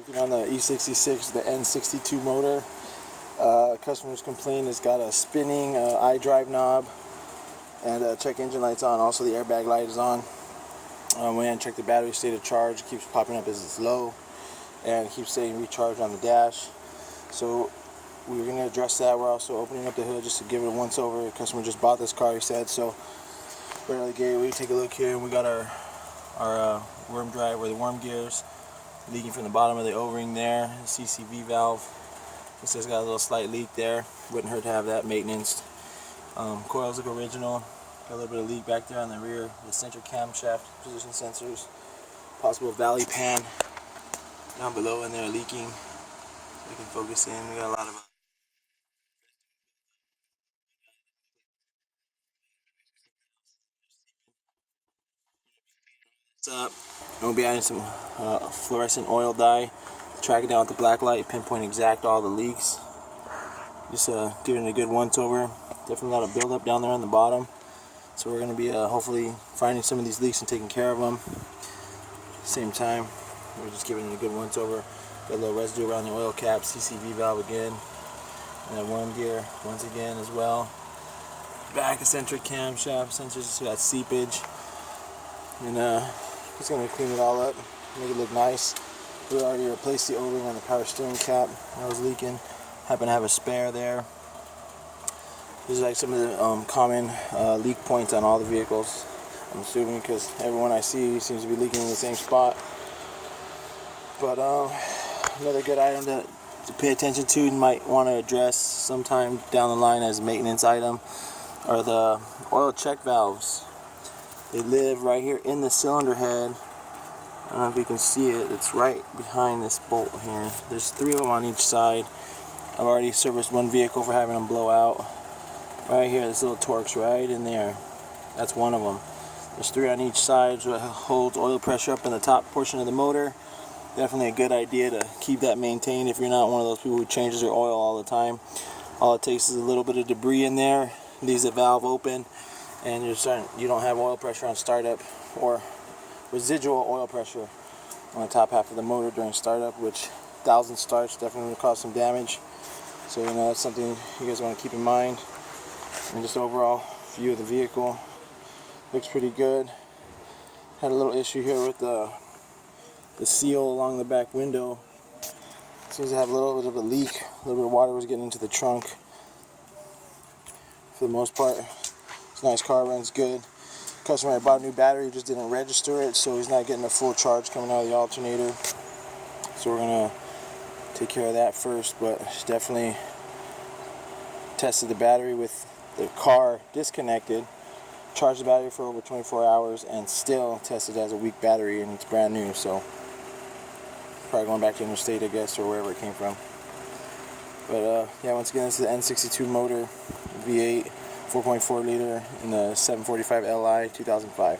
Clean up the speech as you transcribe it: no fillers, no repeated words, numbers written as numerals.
Working on the E66, the N62 motor. Customers complain it's got a spinning iDrive knob, and check engine lights on. Also the airbag light is on. Went and checked the battery state of charge. It keeps popping up as it's low, and it keeps saying recharge on the dash. So we're going to address that. We're also opening up the hood just to give it a once over. The customer just bought this car, he said. So right out of the gate, we take a look here, and we got our worm drive, where the worm gears leaking from the bottom of the O-ring there. The CCV valve. This has got a little slight leak there. Wouldn't hurt to have that maintenance. Coils look original. Got a little bit of leak back there on the rear. The center camshaft position sensors. Possible valley pan down below in there leaking. We can focus in. We got a lot of up. We'll be adding some fluorescent oil dye. Track it down with the black light. Pinpoint exact all the leaks. Just giving it a good once over. Definitely a lot of buildup down there on the bottom. So we're going to be hopefully finding some of these leaks and taking care of them. Same time, we're just giving it a good once over. Got a little residue around the oil cap, CCV valve again, and then worm gear once again as well. Back eccentric camshaft sensors, got seepage, and just going to clean it all up, make it look nice. We already replaced the O-ring on the power steering cap that was leaking. Happen to have a spare there. These are like some of the common leak points on all the vehicles, I'm assuming, because everyone I see seems to be leaking in the same spot. But another good item to pay attention to, you might want to address sometime down the line as a maintenance item, are the oil check valves. They live right here in the cylinder head. I don't know if you can see it. It's right behind this bolt here. There's 3 of them on each side. I've already serviced one vehicle for having them blow out. Right here, this little Torx right in there. That's one of them. There's 3 on each side, so it holds oil pressure up in the top portion of the motor. Definitely a good idea to keep that maintained if you're not one of those people who changes their oil all the time. All it takes is a little bit of debris in there, leaves the valve open, and you don't have oil pressure on startup, or residual oil pressure on the top half of the motor during startup, which 1,000 starts definitely will cause some damage. So that's something you guys want to keep in mind. And just overall view of the vehicle looks pretty good. Had a little issue here with the seal along the back window. Seems to have a little bit of a leak. A little bit of water was getting into the trunk. For the most part, it's a nice car, runs good. Customer had bought a new battery, just didn't register it, so he's not getting a full charge coming out of the alternator. So we're gonna take care of that first, but definitely tested the battery with the car disconnected, charged the battery for over 24 hours, and still tested as a weak battery, and it's brand new. So probably going back to interstate, I guess, or wherever it came from. But yeah, once again, this is the N62 motor, V8, 4.4 liter in the 745 Li 2005.